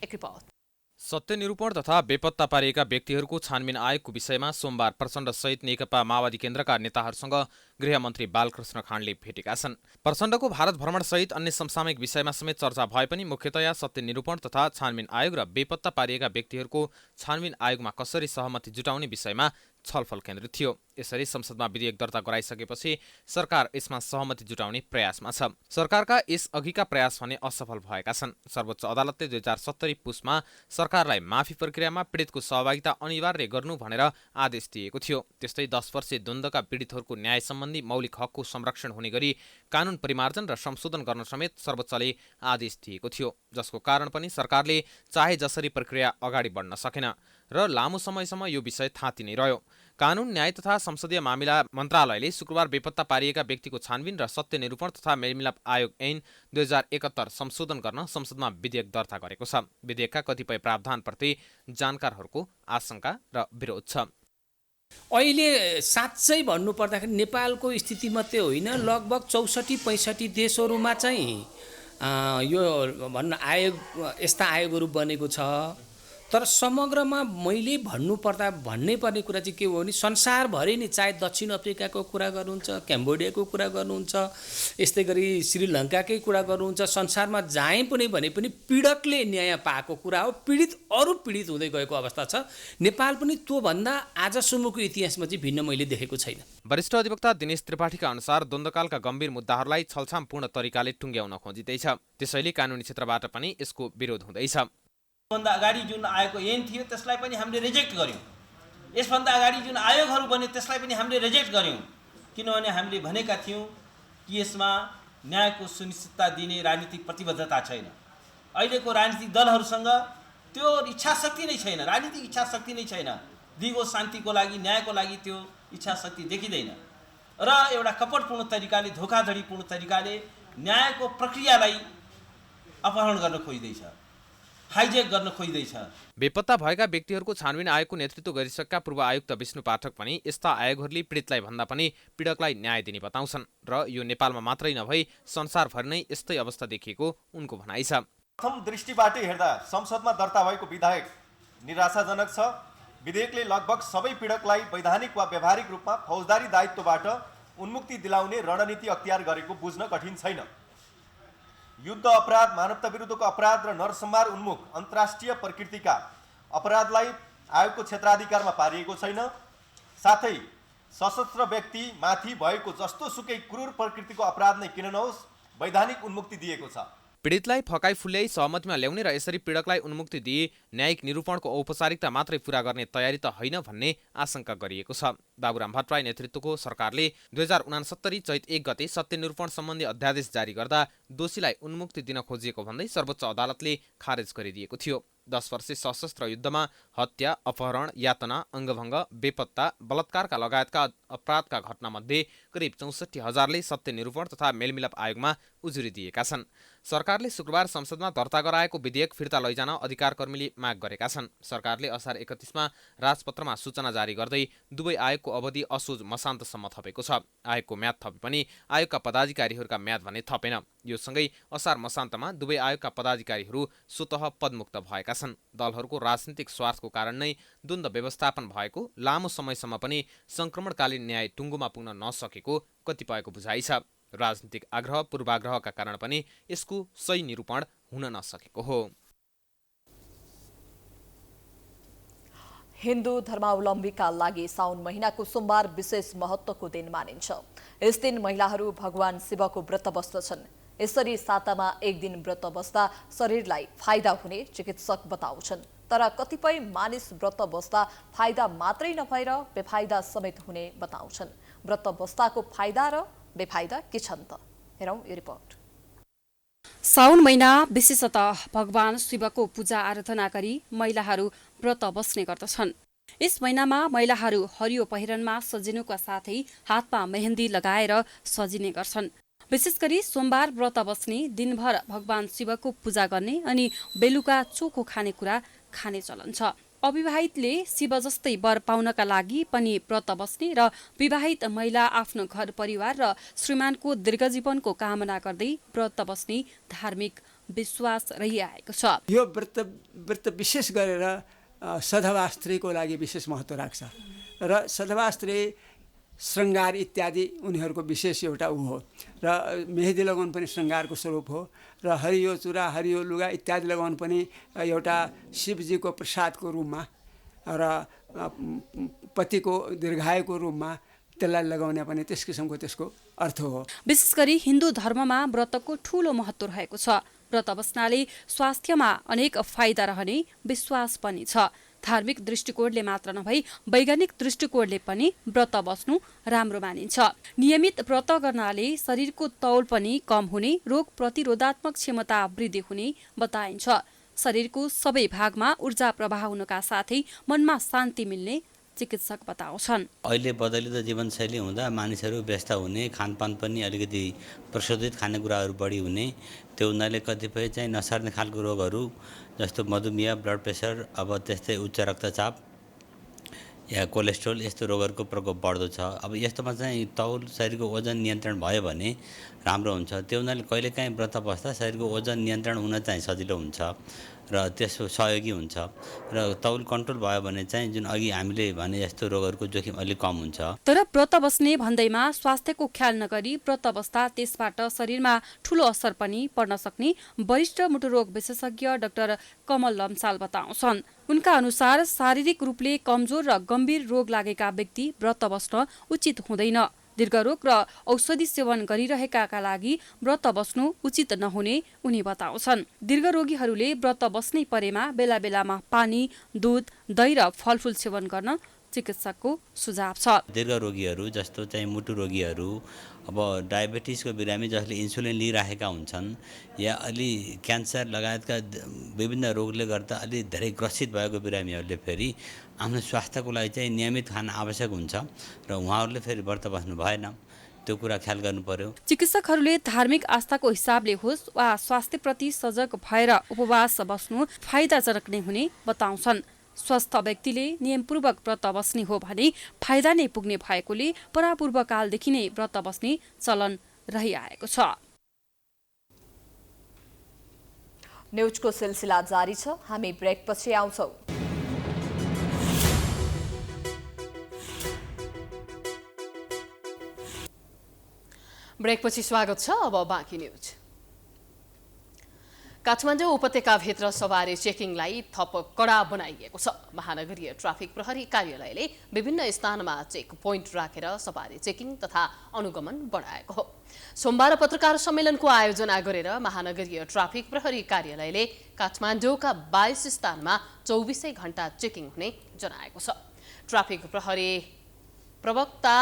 B: एक रिपोर्ट।
D: सत्य निरूपण तथा बेपत्ता पारिएका व्यक्तिहरूको छानबिन आयोगको विषयमा सोमबार प्रचण्ड सहित नेकपा माओवादी केन्द्रका नेताहरूसँग गृहमन्त्री बालकृष्ण खाँडले भेटेका छन्। प्रचण्डको भारत भ्रमणसहित अन्य समसामयिक विषयमा समेत चर्चा भए पनि मुख्यतया सत्य निरूपण तथा छानबिन आयोग र बेपत्ता पारिएका व्यक्तिहरूको छानबिन आयोगमा कसरी सहमति जुटाउने विषयमा छलफल केन्द्रित थियो। यसरी संसदमा विधेयक दर्ता गराइसकेपछि सरकार यसमा सहमति जुटाउने प्रयासमा छ। सरकारका यस अघिका प्रयास भने असफल भएका छन्। सर्वोच्च अदालतले 2070 पुसमा सरकारलाई माफी प्रक्रियामा पीडितको सहभागिता अनिवार्य गर्नु भनेर आदेश दिएको थियो। त्यस्तै 10 वर्षे द्वन्द्वका पीडितहरूको न्याय सम्बन्धी मौलिक हकको संरक्षण हुने गरी कानुन परिमार्जन र संशोधन गर्न समेत सर्वोच्चले आदेश दिएको थियो, जसको कारण पनि सरकारले चाहे जसरी प्रक्रिया अगाडि बढ्न सकेन र लामो समयसम्म यो विषय थाँती नै रह्यो। कानुन न्याय तथा संसदीय मामिला मन्त्रालयले शुक्रबार बेपत्ता पारिएका व्यक्तिको छानबिन र सत्य निरूपण तथा मेलमिलाप आयोग ऐन 2071 संशोधन गर्न संसदमा विधेयक दर्ता गरेको छ। विधेयकका कतिपय प्रावधानप्रति जानकारहरूको आशंका र विरोध छ।
N: अहिले साँच्चै भन्नुपर्दाखेरि नेपालको स्थिति मात्रै होइन, लगभग 64-65 देशहरूमा चाहिँ यो भन्न आयोग यस्ता आयोगहरू बनेको छ। तर समग्रमा मैले भन्नै पर्ने कुरा चाहिँ के हो भने संसारभरि नै चाहे दक्षिण अफ्रिकाको कुरा गर्नुहुन्छ, क्याम्बोडियाको कुरा गर्नुहुन्छ, यस्तै गरी श्रीलङ्काकै कुरा गर्नुहुन्छ, संसारमा जहीँ पनि भने पनि पीडकले न्याय पाएको कुरा हो। अरू पीडित हुँदै गएको अवस्था छ। नेपाल पनि त्योभन्दा आजसम्मको इतिहासमा चाहिँ भिन्न मैले देखेको छैन।
D: वरिष्ठ अधिवक्ता दिनेश त्रिपाठीका अनुसार द्वन्द्वकालका गम्भीर मुद्दाहरूलाई छलछामपूर्ण तरिकाले टुङ्ग्याउन खोजिँदैछ। त्यसैले कानुनी क्षेत्रबाट पनि यसको विरोध हुँदैछ।
O: यसभन्दा अगाडि जुन आएको ऐन थियो त्यसलाई पनि हामीले रिजेक्ट गर्यौँ। यसभन्दा अगाडि जुन आयोगहरू बने त्यसलाई पनि हामीले रिजेक्ट गर्यौँ, किनभने हामीले भनेका थियौँ कि यसमा न्यायको सुनिश्चितता दिने राजनीतिक प्रतिबद्धता छैन। अहिलेको राजनीतिक दलहरूसँग त्यो इच्छाशक्ति नै छैन, राजनीतिक इच्छाशक्ति नै छैन। दिगो शान्तिको लागि, न्यायको लागि त्यो इच्छाशक्ति देखिँदैन र एउटा कपटपूर्ण तरिकाले, धोखाधडीपूर्ण तरिकाले न्यायको प्रक्रियालाई अपहरण गर्न खोज्दैछ, हाइजेक गर्न खोज्दैछ।
D: बेपत्ता भएका व्यक्तिहरूको छानबिन आयोगको नेतृत्व गरिसकेका पूर्व आयुक्त विष्णु पाठक पनि यस्ता आयोगहरूले पीडितलाई भन्दा पनि पीडकलाई न्याय दिने बताउँछन् र यो नेपालमा मात्रै नभई संसारभरि नै यस्तै अवस्था देखिएको उनको भनाइ छ।
P: प्रथम दृष्टिबाटै हेर्दा संसदमा दर्ता भएको विधेयक निराशाजनक छ। विधेयकले लगभग सबै पीडकलाई वैधानिक वा व्यावहारिक रूपमा फौजदारी दायित्वबाट उन्मुक्ति दिलाउने रणनीति अख्तियार गरेको बुझ्न कठिन छैन। युद्ध अपराध, मानवता विरुद्धको अपराध र नरसंहार उन्मुख अन्तर्राष्ट्रिय प्रकृतिका अपराधलाई आयोगको क्षेत्राधिकारमा पारिएको छैन। साथै सशस्त्र व्यक्ति माथि भएको जस्तो सुकै क्रूर प्रकृतिको अपराध नै किन नहोस् वैधानिक उन्मुक्ति दिएको छ।
D: पीडितलाई फकाई फुल्याई सहमतिमा ल्याउने र यसरी पीडकलाई उन्मुक्ति दिए न्यायिक निरूपणको औपचारिकता मात्रै पूरा गर्ने तयारी त होइन भन्ने आशंका गरिएको छ। बाबुराम भट्टराई नेतृत्वको सरकारले 2069 चैत 1 गते सत्य निरूपण सम्बन्धी अध्यादेश जारी गर्दा दोषीलाई उन्मुक्ति दिन खोजिएको भन्दै सर्वोच्च अदालतले खारेज गरिदिएको थियो। 10 वर्षे सशस्त्र युद्धमा हत्या, अपहरण, यातना, अङ्गभङ्ग, बेपत्ता, बलात्कारका लगायतका अपराधका घटनामध्ये करिब 64,000ले सत्य निरूपण तथा मेलमिलाप आयोगमा उजुरी दिएका छन्। सरकारले शुक्रबार संसदमा दर्ता गराएको विधेयक फिर्ता लैजान अधिकारकर्मीले माग गरेका छन्। सरकारले असार 31मा राजपत्रमा सूचना जारी गर्दै दुवै आयोगको अवधि असोज मसान्तसम्म थपेको छ। आयोगको म्याद थपे पनि आयोगका पदाधिकारीहरूका म्याद भने थपेन। यो सँगै असार मसान्तमा दुवै आयोगका पदाधिकारीहरू स्वतः पदमुक्त भएका छन्। दलहरूको राजनीतिक स्वार्थको कारण नै द्वन्द्व व्यवस्थापन भएको, लामो समयसम्म पनि संक्रमणकालीन न्याय टुङ्गोमा पुग्न नसकेको कतिपयको बुझाइ छ। राजनीतिक आग्रह, पूर्वाग्रहका कारण पनि यसको सही निरूपण हुन नसकेको हो।
A: हिन्दू धर्मावलम्बीका लागि साउन महिनाको सोमबार विशेष महत्त्वको दिन मानिन्छ। यस दिन महिलाहरू भगवान शिवको व्रत बस्दछन्। यसरी सातामा एक दिन व्रत बस्दा शरीरलाई फाइदा हुने चिकित्सक बताउँछन्। तर कतिपय मानिस व्रत बस्दा फाइदा मात्रै नभएर बेफाइदा समेत हुने बताउँछन्। व्रत बस्दाको फाइदा र बेफाइदा के छन् त? हेरौँ यो रिपोर्ट।
Q: साउन महिना विशेषतः भगवान शिवको पूजा आराधना गरी महिलाहरू व्रत बस्ने गर्दछन्। यस महिनामा महिलाहरू हरियो पहिरनमा सजिनुका साथै हातमा मेहन्दी लगाएर सजिने गर्छन्। विशेष गरी सोमबार व्रत बस्ने, दिनभर भगवान शिवको पूजा गर्ने अनि बेलुका चोखो खानेकुरा खाने चलन छ। अविवाहितले शिव जस्तै वर पाउनका लागि पनि व्रत बस्ने र विवाहित महिला आफ्नो घर परिवार र श्रीमानको दीर्घजीवनको कामना गर्दै व्रत बस्ने धार्मिक विश्वास रहिआएको छ।
R: यो व्रत विशेष गरेर सधवा स्त्रीको लागि विशेष महत्त्व राख्छ र सधवा स्त्री श्रृङ्गार इत्यादि उनीहरूको विशेष एउटा ऊ हो र मेहदी लगाउनु पनि श्रृङ्गारको स्वरूप हो र हरियो चुरा हरियो लुगा इत्यादि लगाउनु पनि एउटा शिवजीको प्रसादको रूपमा र पतिको दीर्घायुको रूपमा त्यसलाई लगाउने पनि त्यस किसिमको त्यसको अर्थ हो।
Q: विशेष गरी हिन्दू धर्ममा व्रतको ठूलो महत्त्व रहेको छ। व्रत बस्नाले स्वास्थ्यमा अनेक फाइदा रहने विश्वास पनि छ। धार्मिक दृष्टिकोणले मात्र नभई वैज्ञानिक दृष्टिकोणले पनि व्रत बस्नु राम्रो मानिन्छ। नियमित व्रत गर्नाले शरीरको तौल पनि कम हुने, रोग प्रतिरोधात्मक क्षमता वृद्धि हुने बताइन्छ। शरीरको सबै भागमा ऊर्जा प्रवाह हुनका साथै मनमा शान्ति मिल्ने चिकित्सक बताउँछन्।
S: अहिले बदलिँदो जीवनशैली हुँदा मानिसहरू व्यस्त हुने, खानपान पनि अलिकति प्रशोधित खानेकुराहरू बढी हुने, त्यो हुनाले कतिपय चाहिँ नसर्ने खालको रोगहरू जस्तो मधुमेह, ब्लड प्रेसर, अब त्यस्तै उच्च रक्तचाप या कोलेस्ट्रोल यस्तो रोगहरूको प्रकोप बढ्दो छ। अब यस्तोमा चाहिँ तौल शरीरको वजन नियन्त्रण भयो भने राम्रो हुन्छ। त्यो हुनाले कहिलेकाहीँ व्रत बस्दा शरीरको वजन नियन्त्रण हुन चाहिँ सजिलो हुन्छ र त्यसो सहयोगी हुन्छ र तौल कन्ट्रोल भयो भने चाहिँ जुन अघि हामीले भने जस्तो रोगहरूको जोखिम अलिक कम हुन्छ।
Q: तर व्रत बस्ने भन्दैमा स्वास्थ्यको ख्याल नगरी व्रत बस्दा त्यसबाट शरीरमा ठूलो असर पनि पर्न सक्ने वरिष्ठ मुटुरोग विशेषज्ञ डाक्टर कमल लम्साल बताउँछन्। उनका अनुसार शारीरिक रूपले कमजोर र गम्भीर रोग लागेका व्यक्ति व्रत बस्न उचित हुँदैन। दीर्घरोग र औषधि सेवन गरिरहेकाका लागि व्रत बस्नु उचित नहुने उनी बताउँछन्। दीर्घरोगीहरूले व्रत बस्नै परेमा बेला बेलामा पानी, दूध, दही र फलफूल सेवन गर्न चिकित्सकको सुझाव छ।
S: दीर्घरोगीहरू जस्तो चाहिँ मुटु रोगीहरू, अब डायबिटिसको बिरामी जसले इन्सुलिन लिइराखेका हुन्छन् या अलि क्यान्सर लगायतका विभिन्न रोगले गर्दा अलि धेरै ग्रसित भएको बिरामीहरूले फेरि आफ्नो स्वास्थ्यको लागि चाहिँ नियमित खान आवश्यक हुन्छ र उहाँहरूले फेरि व्रत बस्नु भएन। त्यो कुरा ख्याल गर्नु पर्यो।
Q: चिकित्सकहरूले धार्मिक आस्थाको हिसाबले होस् वा स्वास्थ्यप्रति सजग भएर उपवास बस्नु फाइदाजनक नै हुने बताउँछन्। स्वस्थ व्यक्तिले नियमपूर्वक व्रत बस्ने हो भने फाइदा नै पुग्ने भएकोले परापूर्व कालदेखि नै व्रत बस्ने चलन रहिआएको छ।
A: न्यूजको सिलसिला जारी छ, हामी ब्रेकपछि आउँछौं।
B: ब्रेकपछि स्वागत छ। अब बाँकी न्यूज। काठमाडौँ उपत्यकाभित्र सवारी चेकिङलाई थप कडा बनाइएको छ। महानगरीय ट्राफिक प्रहरी कार्यालयले विभिन्न स्थानमा चेक पोइन्ट राखेर सवारी चेकिङ तथा अनुगमन बढाएको हो। सोमबार पत्रकार सम्मेलनको आयोजना गरेर महानगरीय ट्राफिक प्रहरी कार्यालयले काठमाडौँका 22 स्थानमा 24 घण्टा चेकिङ हुने जनाएको छ। ट्राफिक प्रहरी प्रवक्ता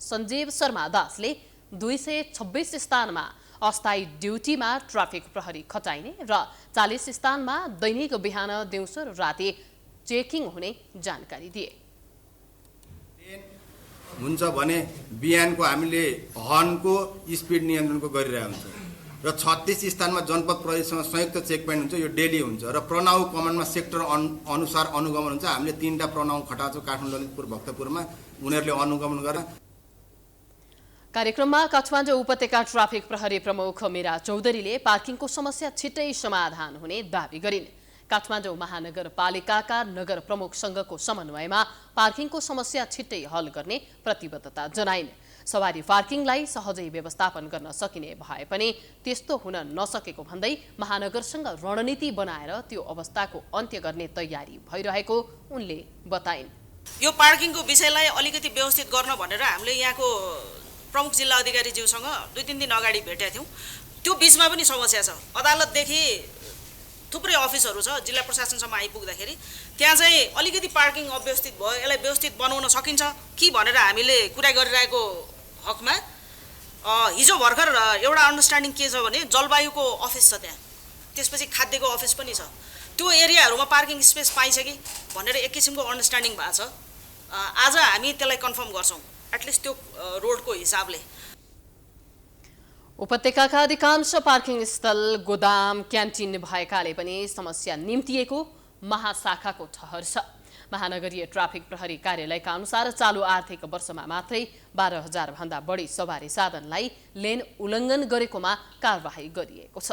B: सञ्जीव शर्मा दासले 226 स्थानमा अस्थायी ड्युटीमा ट्राफिक प्रहरी खटाइने र 40 स्थानमा दैनिक बिहान दिउँसो र राति चेकिङ हुने जानकारी दिए।
T: हुन्छ भने बिहानको हामीले हर्नको स्पिड नियन्त्रणको गरिरहेको हुन्छ र 36 स्थानमा जनपद प्रहरीसँग संयुक्त चेक पोइन्ट हुन्छ। यो डेली हुन्छ र प्रनाउ कमान्डमा सेक्टर अनुसार अनुगमन हुन्छ। हामीले 3टा प्रनाउ खटाएको छ, काठमाडौँ, ललितपुर, भक्तपुरमा। उनीहरूले अनुगमन गरेर
B: कार्यक्रममा काठमाडौँ उपत्यका ट्राफिक प्रहरी प्रमुख मीरा चौधरीले पार्किङको समस्या छिट्टै समाधान हुने दावी गरिन्। काठमाडौँ महानगरपालिकाका नगर प्रमुख संघको समन्वयमा पार्किङको समस्या छिट्टै हल गर्ने प्रतिबद्धता जनाइन्। सवारी पार्किङलाई सहजै व्यवस्थापन गर्न सकिने भए पनि त्यस्तो हुन नसकेको भन्दै महानगरसँग रणनीति बनाएर त्यो अवस्थाको अन्त्य गर्ने तयारी भइरहेको उनले बताइन्।
U: यो पार्किङको विषयलाई अलिकति व्यवस्थित गर्न भनेर हामीले यहाँको प्रमुख जिल्ला अधिकारीज्यूसँग 2-3 दिन अगाडि भेटेका थियौँ। त्यो बिचमा पनि समस्या छ। अदालतदेखि थुप्रै अफिसहरू छ, जिल्ला प्रशासनसम्म आइपुग्दाखेरि त्यहाँ चाहिँ अलिकति पार्किङ अव्यवस्थित भयो। यसलाई व्यवस्थित बनाउन सकिन्छ कि भनेर हामीले कुरा गरिरहेको हकमा हिजो भर्खर एउटा अन्डरस्ट्यान्डिङ के छ भने जलवायुको अफिस छ त्यहाँ, त्यसपछि खाद्यको अफिस पनि छ। त्यो एरियाहरूमा पार्किङ स्पेस पाइन्छ कि भनेर एक किसिमको अन्डरस्ट्यान्डिङ भएको छ। आज हामी त्यसलाई कन्फर्म गर्छौँ, एटलिस्ट त्यो रोडको हिसाबले।
B: उपत्यकाका अधिकांश पार्किङ स्थल, गोदाम, क्यान्टिन भएकाले पनि समस्या निम्तिएको महाशाखाको ठहर छ। महानगरीय ट्राफिक प्रहरी कार्यालयका अनुसार चालु आर्थिक वर्षमा मात्रै 12,000 भन्दा बढी सवारी साधनलाई लेन उल्लङ्घन गरेकोमा कारबाही गरिएको छ।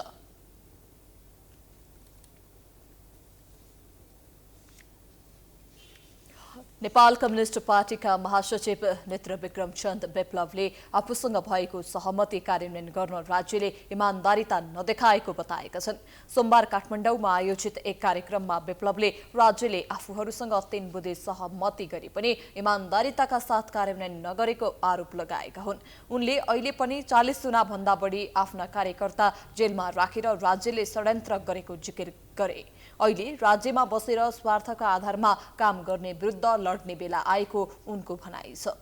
A: नेपाल कम्युनिस्ट पार्टीका महासचिव नेत्र विक्रम चन्द विप्लवले आफूसँग भएको सहमति कार्यान्वयन गर्न राज्यले इमान्दारिता नदेखाएको बताएका छन्। सोमबार काठमाडौँमा आयोजित एक कार्यक्रममा विप्लवले राज्यले आफूहरूसँग 3 बुँदे सहमति गरी पनि इमान्दारिताका साथ कार्यान्वयन नगरेको आरोप लगाएका हुन्। उनले अहिले पनि 40 जना भन्दा बढी आफ्ना कार्यकर्ता जेलमा राखेर राज्यले षड्यन्त्र गरेको जिकिर गरे। अहिले राज्यमा बसेर स्वार्थका आधारमा काम गर्ने विरुद्ध लड्ने बेला आएको उनको भनाइ छ।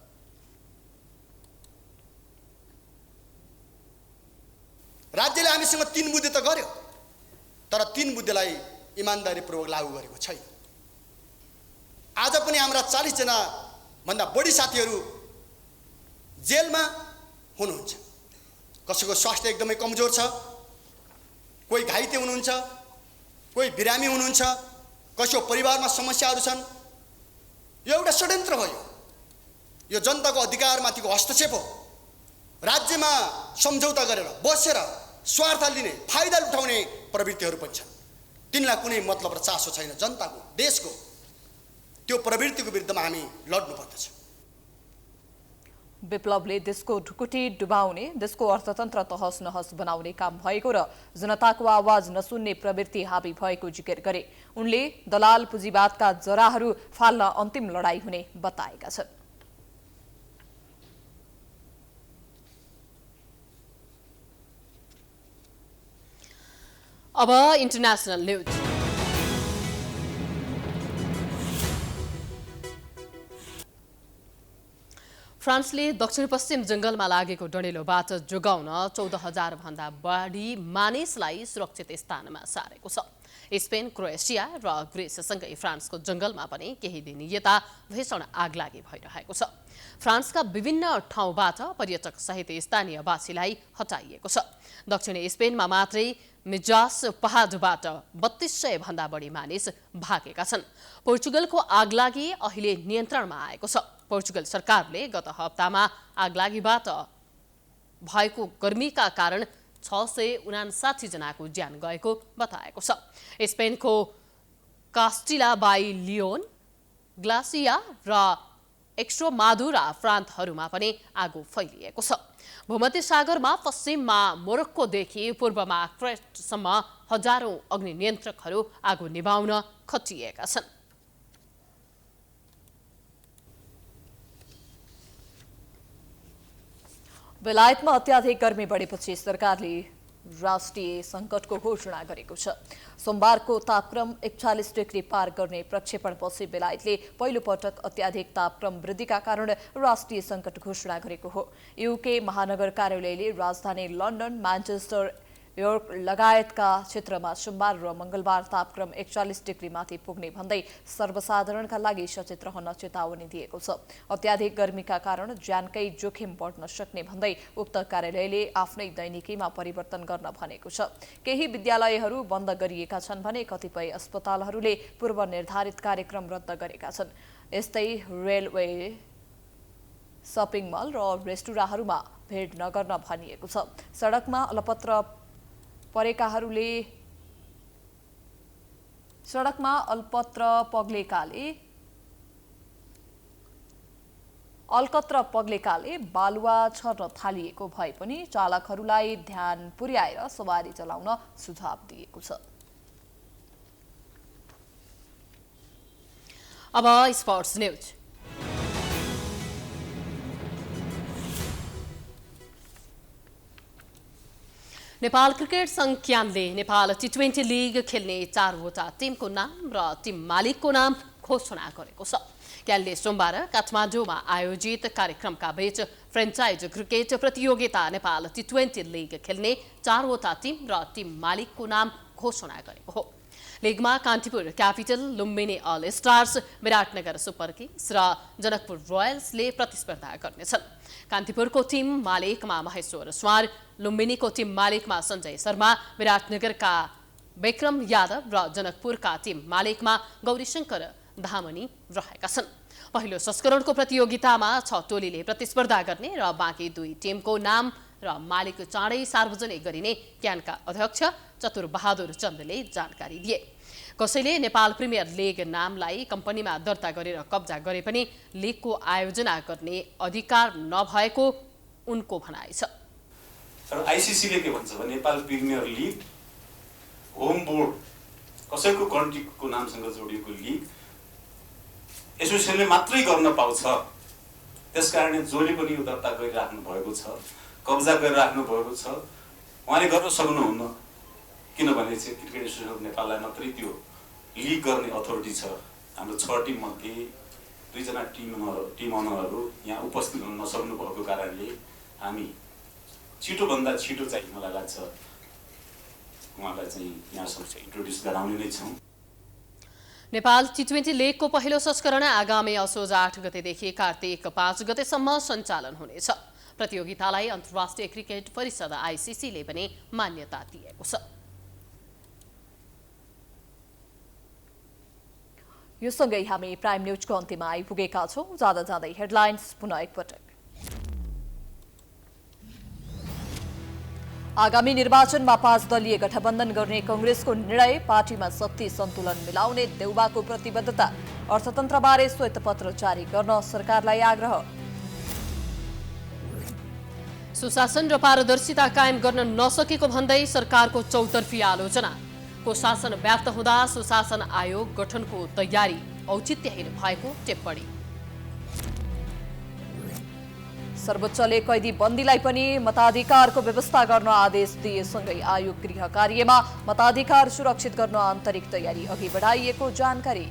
C: राज्यले हामीसँग 3 बुँदे त गर्यो, तर 3 बुँदेलाई इमान्दारीपूर्वक लागू गरेको छैन। आज पनि हाम्रा 40 जना भन्दा बढी साथीहरू जेलमा हुनुहुन्छ। कसैको स्वास्थ्य एकदमै कमजोर छ, कोही घाइते हुनुहुन्छ, कोही बिरामी हुनुहुन्छ, कसैको परिवारमा समस्याहरू छन्। यो एउटा षड्यन्त्र हो। यो जनताको अधिकारमाथिको हस्तक्षेप हो। राज्यमा सम्झौता गरेर बसेर स्वार्थ लिने, फाइदा उठाउने प्रवृत्तिहरू पनि छन्। तिनलाई कुनै मतलब र चासो छैन जनताको, देशको। त्यो प्रवृत्तिको विरुद्धमा हामी लड्नुपर्दछ।
A: विप्लवले देशको ढुकुटी डुबाउने, देशको अर्थतन्त्र तहस नहस बनाउने काम भएको र जनताको आवाज नसुन्ने प्रवृत्ति हाबी भएको जिकिर गरे। उनले दलाल पुँजीवादका जराहरू फाल्न अन्तिम लडाई हुने बताएका छन्।
B: अब इन्टरनेशनल न्यूज। फ्रान्सले दक्षिणपश्चिम जंगलमा लागेको डढेलोबाट जोगाउन 14,000 भन्दा बढी मानिसलाई सुरक्षित स्थानमा सारेको छ। स्पेन, क्रोएसिया र ग्रिससँगै फ्रान्सको जंगलमा पनि केही दिन यता भीषण आगलागी भइरहेको छ। फ्रान्सका विभिन्न ठाउँबाट पर्यटक सहित स्थानीयवासीलाई हटाइएको छ। दक्षिणी स्पेनमा मात्रै मिजास पहाडबाट 3200 भन्दा बढी मानिस भागेका छन्। पोर्चुगलको आगलागी अहिले नियन्त्रणमा आएको छ। पोर्चुगल सरकारले गत हप्तामा आगलागीबाट भएको गर्मीका कारण 659 जनाको ज्यान गएको बताएको छ। स्पेनको कास्टिला बाई लियोन, ग्लासिया र एक्स्ट्रोमादुरा प्रान्तहरूमा पनि आगो फैलिएको छ। भूमध्य सागरमा पश्चिममा मोरक्कोदेखि पूर्वमा क्रेटसम्म हजारौं अग्नि नियन्त्रकहरू आगो निभाउन खटिएका छन्।
A: बेलायतमा अत्याधिक गर्मी बढेपछि सरकारले राष्ट्रिय संकटको घोषणा गरेको छ। सोमबारको तापक्रम 41 डिग्री पार गर्ने प्रक्षेपणपछि बेलायतले पहिलो पटक अत्याधिक तापक्रम वृद्धिका कारण राष्ट्रिय संकट घोषणा गरेको हो। यूके महानगर कार्यालयले राजधानी लन्डन, म्यान्चेस्टर, योर्क लगायतका क्षेत्रमा सोमबार र मंगलबार तापक्रम 41 डिग्री माथि पुग्ने भन्दै सर्वसाधारणका लागि सचेत रहन चेतावनी दिएको छ। अत्याधिक गर्मीका कारण ज्यानकै जोखिम बढ्न सक्ने भन्दै उक्त कार्यालयले आफ्नै दैनिकीमा परिवर्तन गर्न भनेको छ। केही विद्यालयहरू बन्द गरिएका छन् भने कतिपय अस्पतालहरूले पूर्व निर्धारित कार्यक्रम रद्द गरेका छन्। यस्तै रेलवे, शपिङ मल र रेस्टुराँहरूमा भिड नगर्न भनिएको छ। सडकमा अलकत्र पग्लेकाले बालुवा छर्न थालिएको भए पनि चालकहरूलाई ध्यान पुर्याएर सवारी चलाउन सुझाव दिएको छ।
B: अब स्पोर्ट्स न्यूज। नेपाल क्रिकेट संघ क्यानले नेपाल टी20 लीग खेल्ने 4वटा टिमको नाम र टिम मालिकको नाम घोषणा गरेको छ। क्यानले सोमबार काठमाडौँमा आयोजित कार्यक्रमका बीच फ्रेन्चाइज क्रिकेट प्रतियोगिता नेपाल टी20 लीग खेल्ने 4वटा टिम र टिम मालिकको नाम घोषणा गरेको हो। लीगमा Kantipur capital, Lumbini all stars, Biratnagar super kings र जनकपुर रोयल्सले प्रतिस्पर्धा गर्नेछन्। कान्तिपुरको टिम मालिकमा महेश्वर स्वार, लुम्बिनीको टिम मालिकमा सञ्जय शर्मा, विराटनगरका विक्रम यादव र जनकपुरका टिम मालिकमा गौरीशंकर धामनी रहेका छन्। पहिलो संस्करणको प्रतियोगितामा 6 टोलीले प्रतिस्पर्धा गर्ने र बाँकी 2 टिमको नाम र मालिक चाँडै सार्वजनिक गरिने क्यानका अध्यक्ष चतुर बहादुर चन्दले जानकारी दिए। कसैले नेपाल प्रिमियर लिग नामलाई कम्पनीमा दर्ता गरेर कब्जा गरे पनि लिगको आयोजना गर्ने अधिकार नभएको उनको भनाइ छ।
E: तर आइसिसीले के भन्छ भने Nepal premier league home board कसैको कन्ट्रीको नामसँग जोडिएको लिग एसोसिएसनले मात्रै गर्न पाउँछ। त्यसकारणले जसले पनि यो दर्ता गरिराख्नु भएको छ, कब्जा गरिराख्नु भएको छ, उहाँले गर्न सक्नुहुन्न। किनभने चाहिँ क्रिकेट एसोसिएसन अफ नेपाललाई मात्रै त्यो लिग गर्ने अथोरिटी छ। हाम्रो 6 टिम मध्ये 2 जना टिम अनरहरू यहाँ उपस्थित हुन नसक्नु भएको कारणले हामी छिटोभन्दा छिटो चाहिँ मलाई लाग्छ उहाँलाई चाहिँ यहाँसम्म इन्ट्रोड्युस गराउने नै छौँ।
B: नेपाल टी20 लिगको पहिलो संस्करण आगामी असोज 8 गतेदेखि कार्तिक 5 गतेसम्म सञ्चालन हुनेछ। प्रतियोगितालाई अन्तर्राष्ट्रिय क्रिकेट परिषद आइसिसीले पनि मान्यता दिएको छ।
A: यो सँगै हामी प्राइम न्यूजको अन्त्यमा आइपुगेका छौँ। जाँदा जाँदै हेडलाइन्स पुनः एकपटक। आगामी निर्वाचनमा 5 दलीय गठबन्धन गर्ने कांग्रेसको निर्णय, पार्टीमा शक्ति सन्तुलन मिलाउने देउबाको प्रतिबद्धता, अर्थतन्त्रबारे श्वेतपत्र जारी गर्न सरकारलाई आग्रह।
B: सुशासन र पारदर्शिता कायम गर्न नसकेको भन्दै सरकारको चौतर्फी आलोचना, कुशासन व्याप्त हुँदा सुशासन आयोग गठनको तयारी औचित्यहीन भएको टिप्पणी। सर्वोच्चले कैदी बन्दीलाई पनि मताधिकारको व्यवस्था गर्न आदेश दिएसँगै आयोग गृह कार्यमा मताधिकार सुरक्षित गर्न आन्तरिक तयारी अघि बढाइएको जानकारी।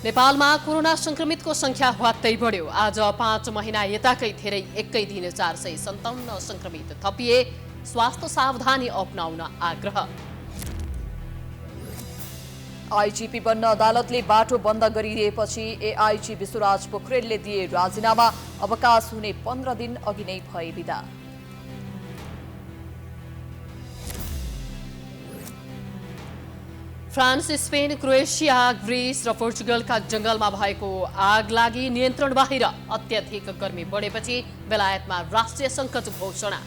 B: नेपालमा कोरोना संक्रमितको संख्या ह्वात्तै बढ्यो। आज 5 महिना यताकै धेरै एकै दिन 457 संक्रमित थपिए। स्वास्थ्य सावधानी अपनाउन आग्रह। आइजिपी बन्न अदालतले बाटो बन्द गरिदिएपछि एआइजी विश्वराज पोखरेलले दिए राजीनामा, अवकाश हुने 15 दिन अघि नै भए बिदा। फ्रान्स, स्पेन, क्रोएसिया, ग्रिस र पोर्चुगलका जंगलमा भएको आग लागि नियन्त्रण बाहिर। अत्याधिक गर्मी बढेपछि बेलायतमा राष्ट्रिय संकट घोषणा।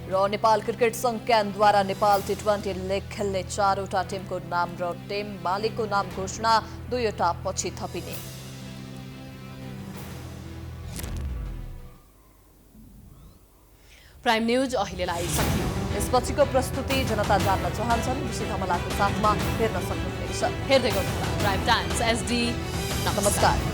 A: र नेपाल क्रिकेट संघ क्यानद्वारा नेपाल टी20 लिग खेल्ने 4वटा टिमको नाम र टिम मालिकको नाम घोषणा, 2वटा पछि थपिने।
B: प्राइम न्यूज अहिलेलाई सकियो।
A: यसपछिको प्रस्तुति जनता जान्न चाहन्छन् ऋषि धमलाको साथमा हेर्न सक्नुहुनेछ।
B: हेर्दै गर्नुहोला प्राइम टाइम्स एसडी। नमस्कार।